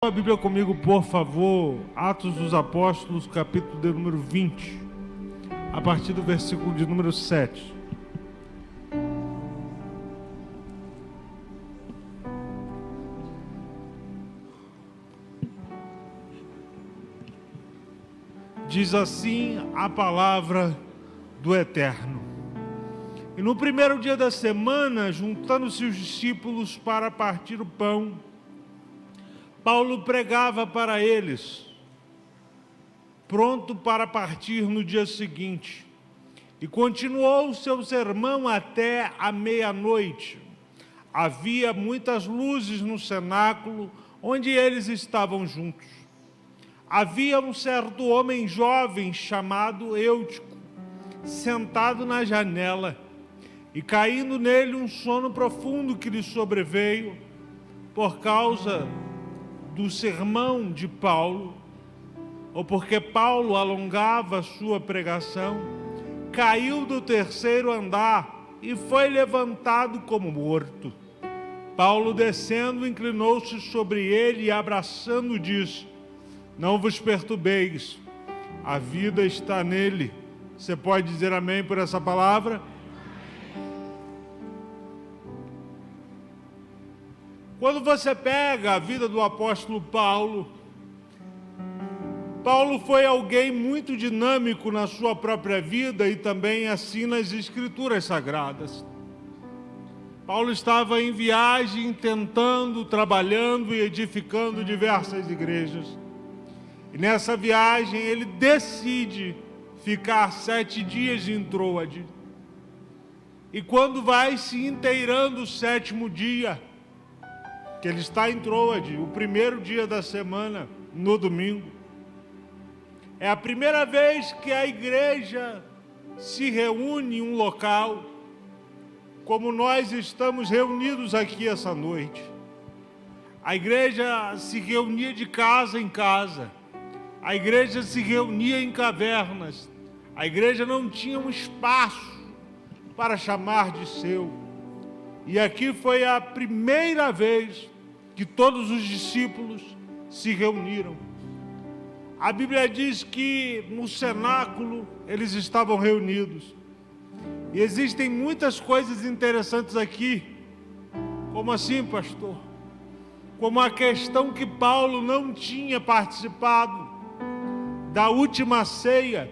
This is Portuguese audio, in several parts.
A Bíblia comigo, por favor, Atos dos Apóstolos, capítulo de número 20, a partir do versículo de número 7. Diz assim a palavra do Eterno. E no primeiro dia da semana, juntando-se os discípulos para partir o pão, Paulo pregava para eles, pronto para partir no dia seguinte, e continuou o seu sermão até a meia-noite. Havia muitas luzes no cenáculo onde eles estavam juntos. Havia um certo homem jovem chamado Eutico, sentado na janela, e caindo nele um sono profundo que lhe sobreveio, por causa do sermão de Paulo, ou porque Paulo alongava sua pregação, caiu do terceiro andar e foi levantado como morto. Paulo, descendo, inclinou-se sobre ele e, abraçando, disse: não vos perturbeis, a vida está nele. Você pode dizer amém por essa palavra? Quando você pega a vida do apóstolo Paulo, Paulo foi alguém muito dinâmico na sua própria vida e também assim nas Escrituras Sagradas. Paulo estava em viagem, tentando, trabalhando e edificando diversas igrejas. E nessa viagem ele decide ficar 7 dias em Troade. E quando vai se inteirando o 7º dia, que ele está em Troade, o primeiro dia da semana, no domingo, é a primeira vez que a igreja se reúne em um local, como nós estamos reunidos aqui essa noite. A igreja se reunia de casa em casa, a igreja se reunia em cavernas, a igreja não tinha um espaço para chamar de seu. E aqui foi a primeira vez que todos os discípulos se reuniram. A Bíblia diz que no cenáculo eles estavam reunidos. E existem muitas coisas interessantes aqui. Como assim, pastor? Como a questão que Paulo não tinha participado da última ceia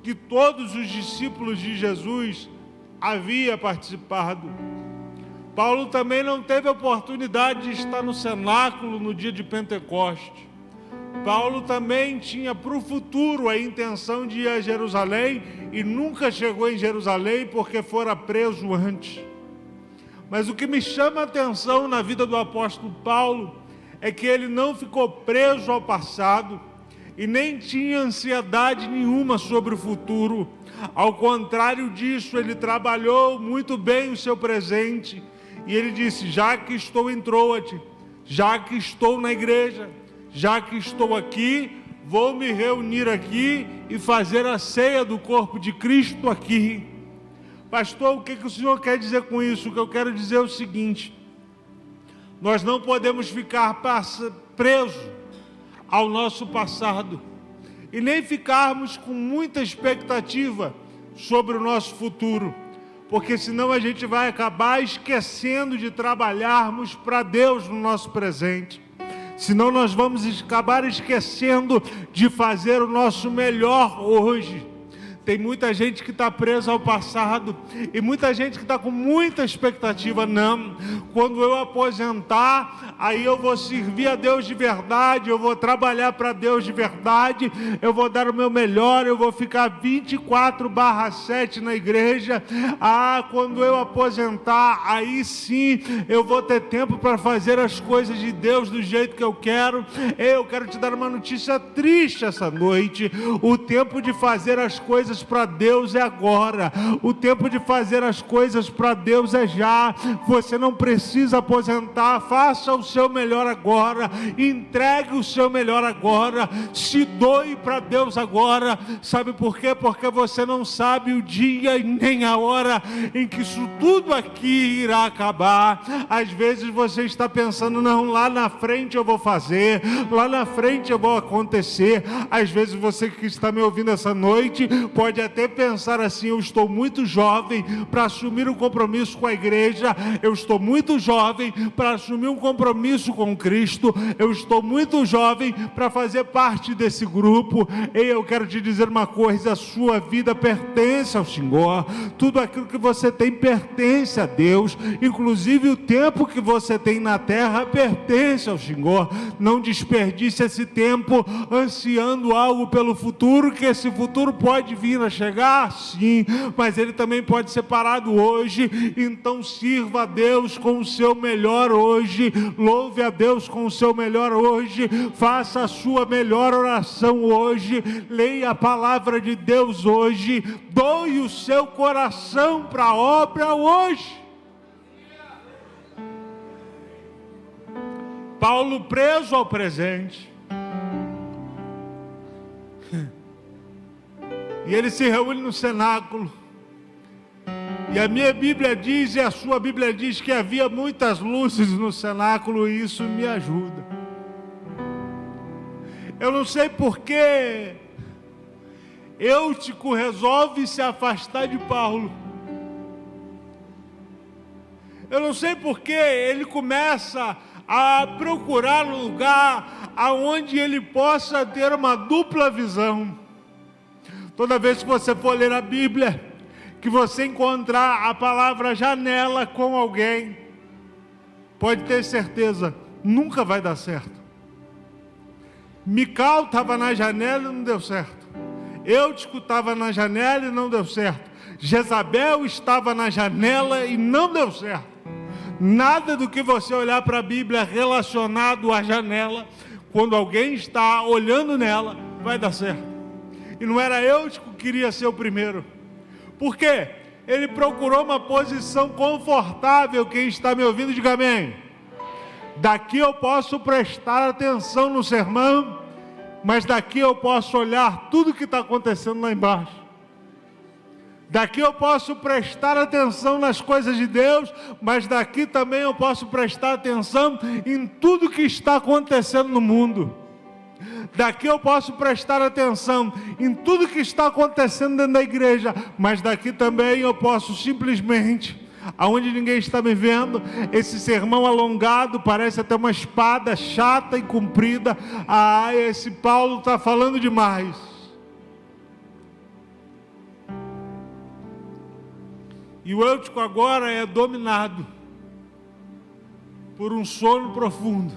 que todos os discípulos de Jesus haviam participado. Paulo também não teve a oportunidade de estar no cenáculo no dia de Pentecoste. Paulo também tinha para o futuro a intenção de ir a Jerusalém e nunca chegou em Jerusalém porque fora preso antes. Mas o que me chama a atenção na vida do apóstolo Paulo é que ele não ficou preso ao passado e nem tinha ansiedade nenhuma sobre o futuro. Ao contrário disso, ele trabalhou muito bem o seu presente. E ele disse: já que estou em Troade, já que estou na igreja, já que estou aqui, vou me reunir aqui e fazer a ceia do corpo de Cristo aqui. Pastor, o que o senhor quer dizer com isso? O que eu quero dizer é o seguinte: nós não podemos ficar presos ao nosso passado e nem ficarmos com muita expectativa sobre o nosso futuro, porque senão a gente vai acabar esquecendo de trabalharmos para Deus no nosso presente. Senão nós vamos acabar esquecendo de fazer o nosso melhor hoje. Tem muita gente que está presa ao passado e muita gente que está com muita expectativa. Não, quando eu aposentar, aí eu vou servir a Deus de verdade, eu vou trabalhar para Deus de verdade, eu vou dar o meu melhor, eu vou ficar 24/7 na igreja. Quando eu aposentar, aí sim eu vou ter tempo para fazer as coisas de Deus do jeito que eu quero. Eu quero te dar uma notícia triste essa noite: o tempo de fazer as coisas coisas para Deus é agora. O tempo de fazer as coisas para Deus é já. Você não precisa aposentar. Faça o seu melhor agora. Entregue o seu melhor agora. Se doe para Deus agora. Sabe por quê? Porque você não sabe o dia e nem a hora em que isso tudo aqui irá acabar. Às vezes você está pensando, não, lá na frente eu vou fazer, lá na frente eu vou acontecer. Às vezes você que está me ouvindo essa noite, pode até pensar assim, eu estou muito jovem para assumir um compromisso com a igreja, eu estou muito jovem para assumir um compromisso com Cristo, eu estou muito jovem para fazer parte desse grupo. E eu quero te dizer uma coisa, a sua vida pertence ao Senhor, tudo aquilo que você tem pertence a Deus, inclusive o tempo que você tem na terra pertence ao Senhor. Não desperdice esse tempo ansiando algo pelo futuro, que esse futuro pode vir a chegar, sim, mas ele também pode ser parado hoje. Então sirva a Deus com o seu melhor hoje, louve a Deus com o seu melhor hoje, faça a sua melhor oração hoje, leia a palavra de Deus hoje, doe o seu coração para a obra hoje. Paulo preso ao presente, e ele se reúne no cenáculo, e a minha Bíblia diz, e a sua Bíblia diz, que havia muitas luzes no cenáculo, e isso me ajuda. Eu não sei porque Eutico resolve se afastar de Paulo. Eu não sei porque ele começa a procurar um lugar aonde ele possa ter uma dupla visão. Toda vez que você for ler a Bíblia, que você encontrar a palavra janela com alguém, pode ter certeza, nunca vai dar certo. Mical estava na janela e não deu certo. Eutico estava na janela e não deu certo. Jezabel estava na janela e não deu certo. Nada do que você olhar para a Bíblia relacionado à janela, quando alguém está olhando nela, vai dar certo. E não era Eutico que queria ser o primeiro. Por quê? Ele procurou uma posição confortável. Quem está me ouvindo, diga amém. Daqui eu posso prestar atenção no sermão, mas daqui eu posso olhar tudo que está acontecendo lá embaixo. Daqui eu posso prestar atenção nas coisas de Deus, mas daqui também eu posso prestar atenção em tudo que está acontecendo no mundo. Daqui eu posso prestar atenção em tudo que está acontecendo dentro da igreja, mas daqui também eu posso simplesmente, aonde ninguém está me vendo, esse sermão alongado, parece até uma espada chata e comprida. Ah, esse Paulo está falando demais. E o Eutico agora é dominado por um sono profundo.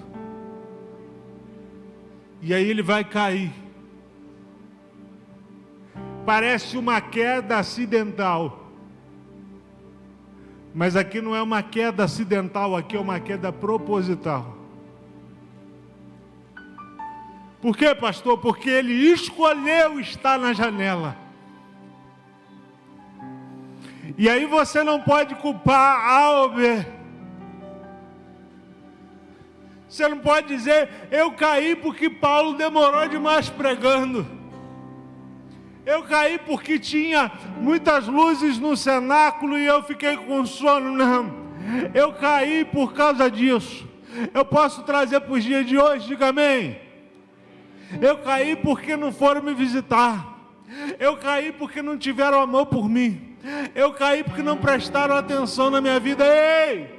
E aí ele vai cair. Parece uma queda acidental. Mas aqui não é uma queda acidental, aqui é uma queda proposital. Por quê, pastor? Porque ele escolheu estar na janela. E aí você não pode culpar A ou B. Você não pode dizer, eu caí porque Paulo demorou demais pregando. Eu caí porque tinha muitas luzes no cenáculo e eu fiquei com sono. Não, eu caí por causa disso. Eu posso trazer para os dias de hoje, diga amém. Eu caí porque não foram me visitar. Eu caí porque não tiveram amor por mim. Eu caí porque não prestaram atenção na minha vida. Ei!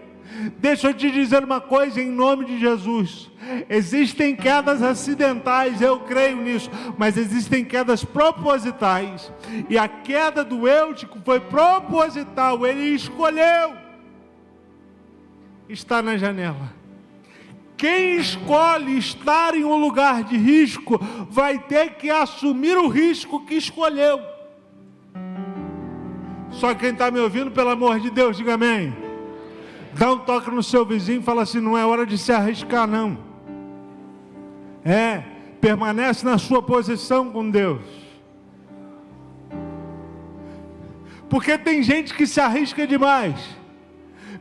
Deixa eu te dizer uma coisa em nome de Jesus. Existem quedas acidentais, eu creio nisso, mas existem quedas propositais. E a queda do Eutico foi proposital, ele escolheu estar na janela. Quem escolhe estar em um lugar de risco vai ter que assumir o risco que escolheu. Só quem está me ouvindo, pelo amor de Deus, diga amém. Dá um toque no seu vizinho e fala assim, não é hora de se arriscar não. Permanece na sua posição com Deus. Porque tem gente que se arrisca demais.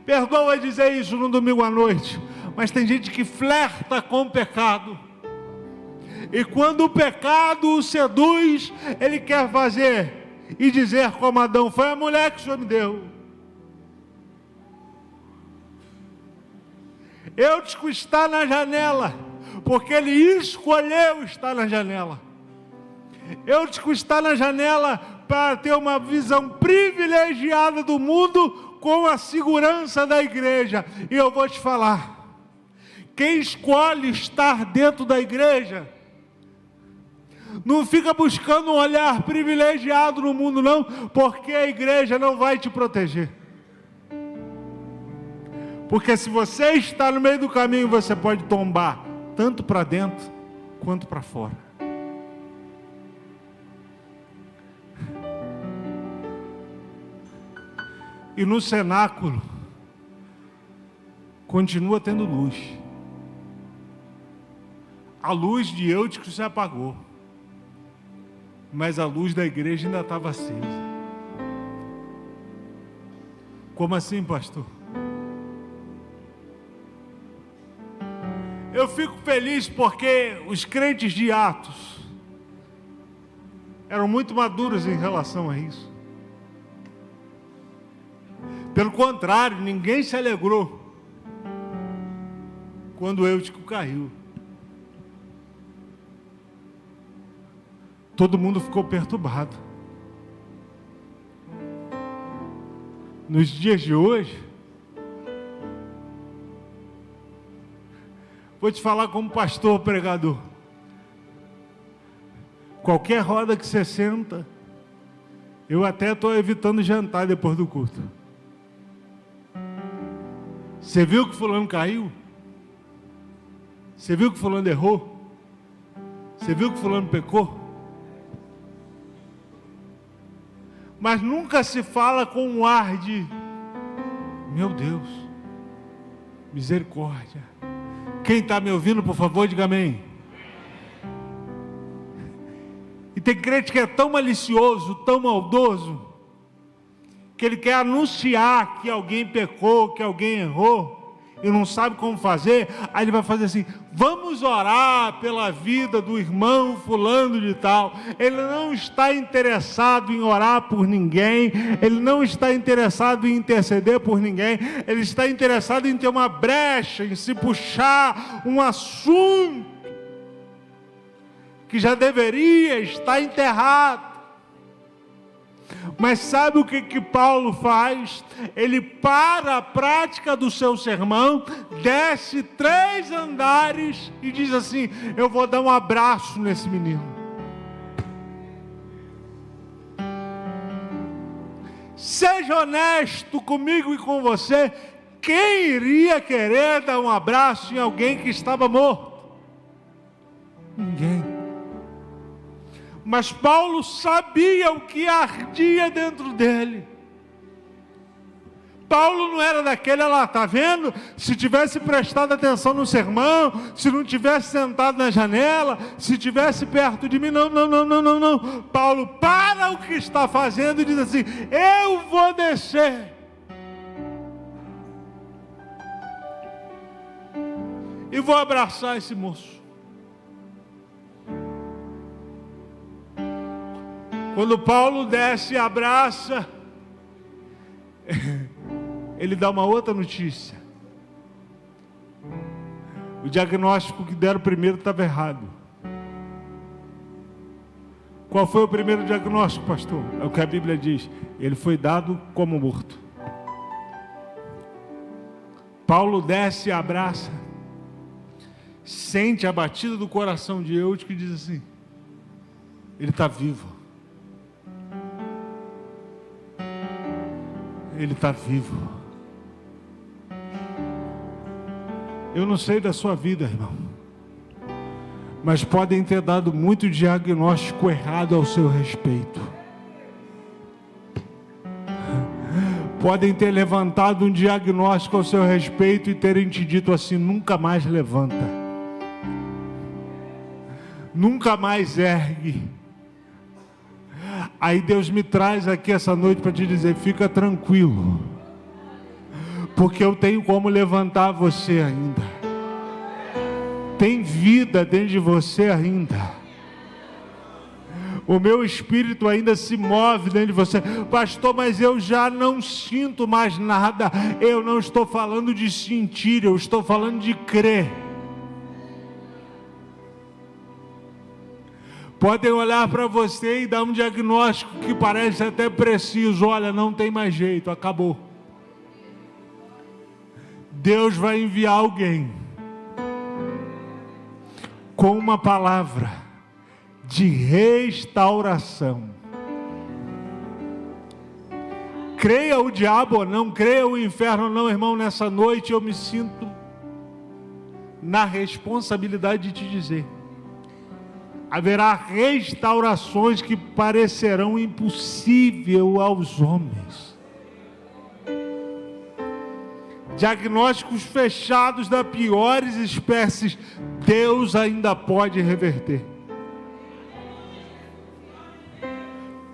Perdoa dizer isso no domingo à noite, mas tem gente que flerta com o pecado. E quando o pecado o seduz, ele quer fazer e dizer como Adão: foi a mulher que o Senhor me deu. Eutico está na janela, porque ele escolheu estar na janela. Eutico está na janela para ter uma visão privilegiada do mundo com a segurança da igreja. E eu vou te falar, quem escolhe estar dentro da igreja não fica buscando um olhar privilegiado no mundo não, porque a igreja não vai te proteger. Porque se você está no meio do caminho, você pode tombar tanto para dentro quanto para fora. E no cenáculo continua tendo luz. A luz de Eutico se apagou, mas a luz da igreja ainda estava acesa. Como assim, pastor? Eu fico feliz porque os crentes de Atos eram muito maduros em relação a isso. Pelo contrário, ninguém se alegrou quando Eutico caiu. Todo mundo ficou perturbado. Nos dias de hoje, vou te falar como pastor pregador. Qualquer roda que você senta, eu até estou evitando jantar depois do culto. Você viu que fulano caiu? Você viu que fulano errou? Você viu que fulano pecou? Mas nunca se fala com um ar de: meu Deus, misericórdia. Quem está me ouvindo, por favor, diga amém. E tem crente que é tão malicioso, tão maldoso, que ele quer anunciar que alguém pecou, que alguém errou, e não sabe como fazer. Aí ele vai fazer assim: vamos orar pela vida do irmão fulano de tal. Ele não está interessado em orar por ninguém, ele não está interessado em interceder por ninguém, ele está interessado em ter uma brecha, em se puxar um assunto que já deveria estar enterrado. Mas sabe o que Paulo faz? Ele para a prática do seu sermão, desce 3 andares e diz assim: eu vou dar um abraço nesse menino. Seja honesto comigo e com você. Quem iria querer dar um abraço em alguém que estava morto? Ninguém. Mas Paulo sabia o que ardia dentro dele. Paulo não era daquele: olha lá, está vendo? Se tivesse prestado atenção no sermão, se não tivesse sentado na janela, se tivesse perto de mim, não. Paulo para o que está fazendo e diz assim: eu vou descer. E vou abraçar esse moço. Quando Paulo desce e abraça, ele dá uma outra notícia. O diagnóstico que deram primeiro estava errado. Qual foi o primeiro diagnóstico, pastor? É o que a Bíblia diz: ele foi dado como morto. Paulo desce e abraça, sente a batida do coração de Eutico e diz assim: ele está vivo. Ele está vivo. Eu não sei da sua vida, irmão, mas podem ter dado muito diagnóstico errado ao seu respeito. Podem ter levantado um diagnóstico ao seu respeito e terem te dito assim: nunca mais levanta, nunca mais ergue. Aí Deus me traz aqui essa noite para te dizer: fica tranquilo, porque eu tenho como levantar você ainda. Tem vida dentro de você ainda. O meu espírito ainda se move dentro de você. Pastor, mas eu já não sinto mais nada. Eu não estou falando de sentir, eu estou falando de crer. Podem olhar para você e dar um diagnóstico que parece até preciso. Olha, não tem mais jeito, acabou. Deus vai enviar alguém com uma palavra de restauração. Creia o diabo ou não, creia o inferno ou não, irmão, nessa noite eu me sinto na responsabilidade de te dizer: haverá restaurações que parecerão impossíveis aos homens. Diagnósticos fechados das piores espécies, Deus ainda pode reverter.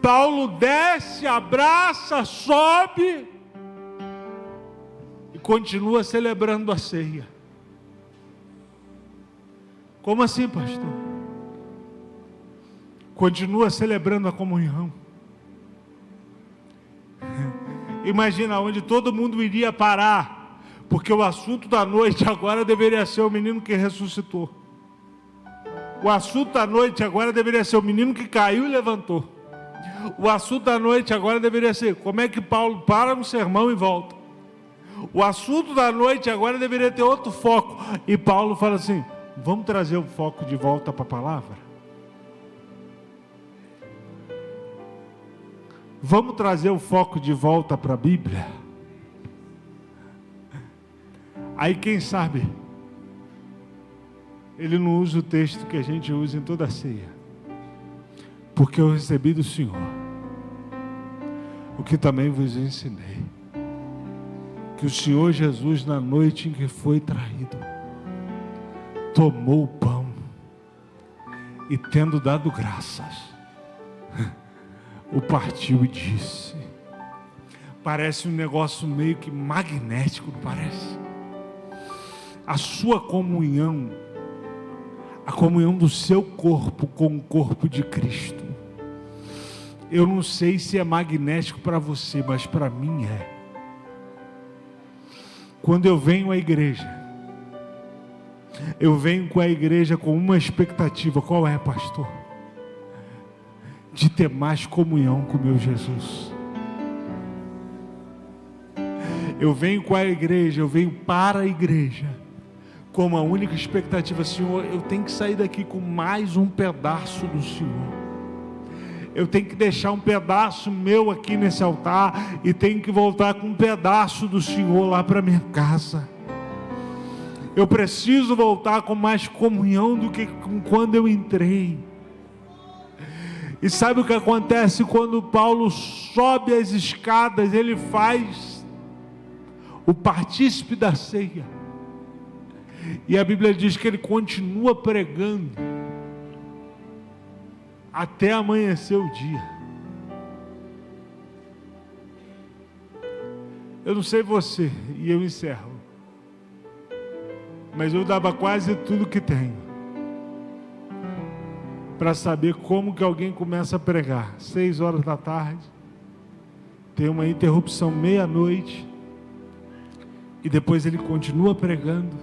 Paulo desce, abraça, sobe e continua celebrando a ceia. Como assim, pastor? Continua celebrando a comunhão. Imagina onde todo mundo iria parar, porque o assunto da noite agora deveria ser o menino que ressuscitou. O assunto da noite agora deveria ser o menino que caiu e levantou. O assunto da noite agora deveria ser como é que Paulo para um sermão e volta. O assunto da noite agora deveria ter outro foco. E Paulo fala assim: vamos trazer o foco de volta para a palavra? Vamos trazer o foco de volta para a Bíblia? Aí quem sabe ele não usa o texto que a gente usa em toda a ceia. Porque eu recebi do Senhor o que também vos ensinei, que o Senhor Jesus, na noite em que foi traído, tomou o pão e, tendo dado graças, o partiu e disse. Parece um negócio meio que magnético, não parece? A sua comunhão, a comunhão do seu corpo com o corpo de Cristo. Eu não sei se é magnético para você, mas para mim é. Quando eu venho à igreja, eu venho com a igreja com uma expectativa. Qual é, pastor? De ter mais comunhão com meu Jesus. Eu venho com a igreja, eu venho para a igreja com uma única expectativa: Senhor, eu tenho que sair daqui com mais um pedaço do Senhor. Eu tenho que deixar um pedaço meu aqui nesse altar e tenho que voltar com um pedaço do Senhor lá para minha casa. Eu preciso voltar com mais comunhão do que quando eu entrei. E sabe o que acontece quando Paulo sobe as escadas? Ele faz o partícipe da ceia. E a Bíblia diz que ele continua pregando até amanhecer o dia. Eu não sei você, e eu encerro, mas eu dava quase tudo que tenho para saber como que alguém começa a pregar 6 horas da tarde, tem uma interrupção meia-noite, e depois ele continua pregando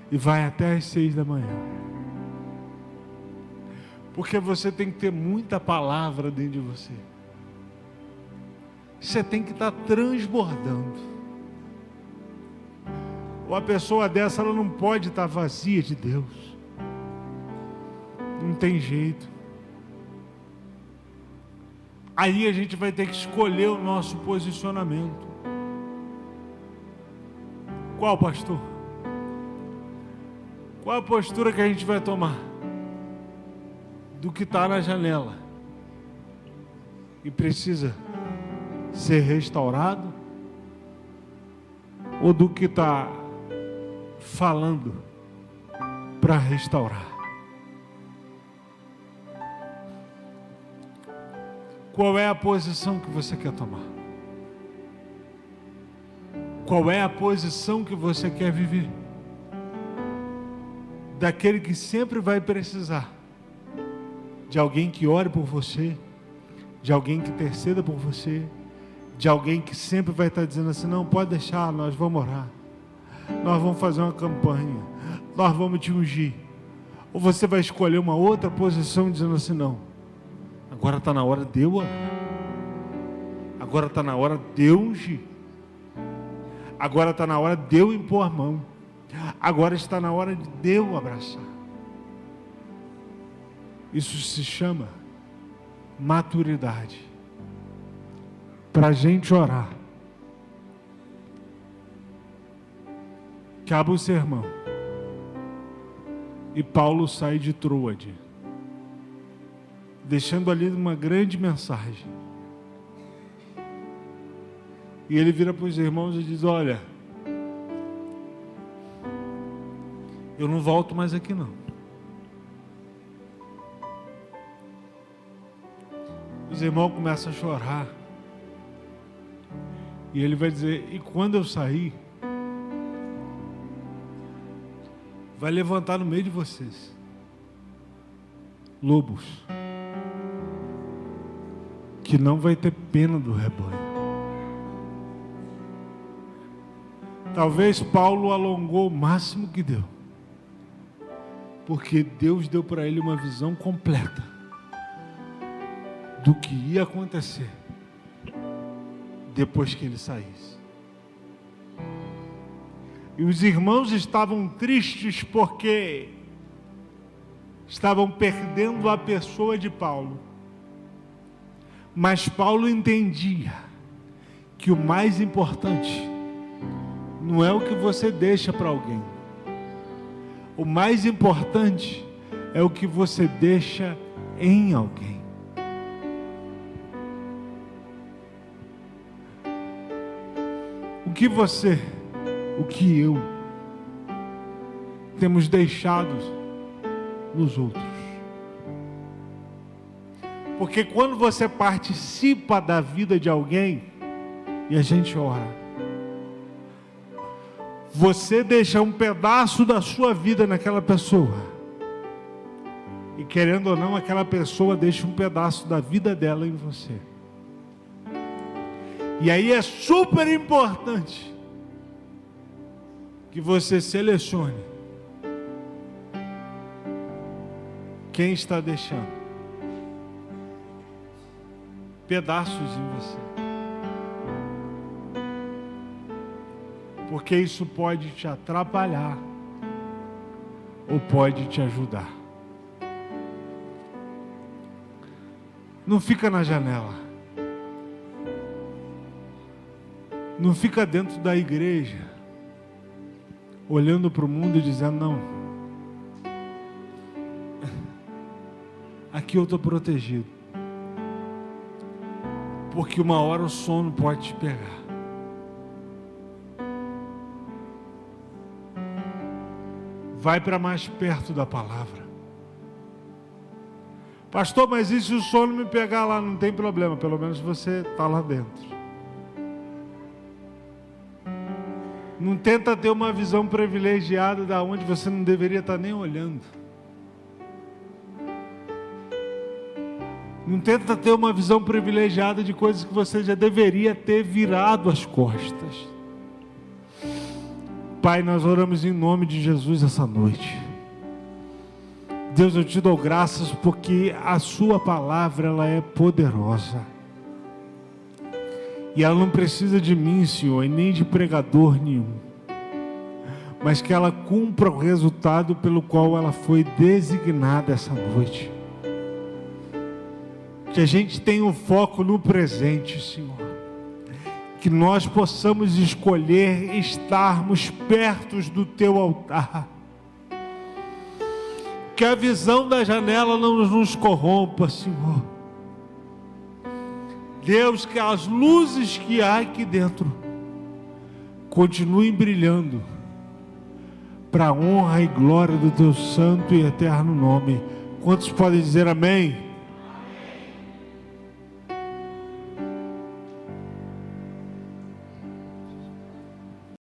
e vai até as 6 da manhã. Porque você tem que ter muita palavra dentro de você. Você tem que estar transbordando. Uma pessoa dessa, ela não pode estar vazia de Deus. Não tem jeito. Aí a gente vai ter que escolher o nosso posicionamento. Qual, pastor? Qual a postura que a gente vai tomar? Do que está na janela e precisa ser restaurado, ou do que está falando para restaurar? Qual é a posição que você quer tomar? Qual é a posição que você quer viver? Daquele que sempre vai precisar de alguém que ore por você, de alguém que interceda por você, de alguém que sempre vai estar dizendo assim: não, pode deixar, nós vamos orar, nós vamos fazer uma campanha, nós vamos te ungir. Ou você vai escolher uma outra posição dizendo assim: não, agora está na hora de eu orar, agora está na hora de eu ungir, agora está na hora de eu impor a mão, agora está na hora de eu abraçar. Isso se chama maturidade. Para a gente orar, acaba o sermão e Paulo sai de Troade, deixando ali uma grande mensagem. E ele vira para os irmãos e diz: olha, eu não volto mais aqui não. Os irmãos começam a chorar. E ele vai dizer: e quando eu sair, vai levantar no meio de vocês lobos, que não vai ter pena do rebanho. Talvez Paulo alongou o máximo que deu, porque Deus deu para ele uma visão completa do que ia acontecer depois que ele saísse. E os irmãos estavam tristes porque estavam perdendo a pessoa de Paulo. Mas Paulo entendia que o mais importante não é o que você deixa para alguém. O mais importante é o que você deixa em alguém. O que você, o que eu temos deixado nos outros. Porque quando você participa da vida de alguém, e a gente ora, você deixa um pedaço da sua vida naquela pessoa. E querendo ou não, aquela pessoa deixa um pedaço da vida dela em você. E aí é super importante que você selecione quem está deixando pedaços em você. Porque isso pode te atrapalhar ou pode te ajudar. Não fica na janela. Não fica dentro da igreja, olhando para o mundo e dizendo: não, aqui eu estou protegido. Porque uma hora o sono pode te pegar. Vai para mais perto da palavra. Pastor, mas e se o sono me pegar lá? Não tem problema, pelo menos você está lá dentro. Não tenta ter uma visão privilegiada da onde você não deveria estar nem olhando. Não tenta ter uma visão privilegiada de coisas que você já deveria ter virado as costas. Pai, nós oramos em nome de Jesus essa noite. Deus, eu te dou graças porque a sua palavra, ela é poderosa. E ela não precisa de mim, Senhor, e nem de pregador nenhum. Mas que ela cumpra o resultado pelo qual ela foi designada essa noite. Que a gente tenha um foco no presente, Senhor. Que nós possamos escolher estarmos perto do Teu altar. Que a visão da janela não nos corrompa, Senhor. Deus, que as luzes que há aqui dentro continuem brilhando para a honra e glória do Teu santo e eterno nome. Quantos podem dizer amém?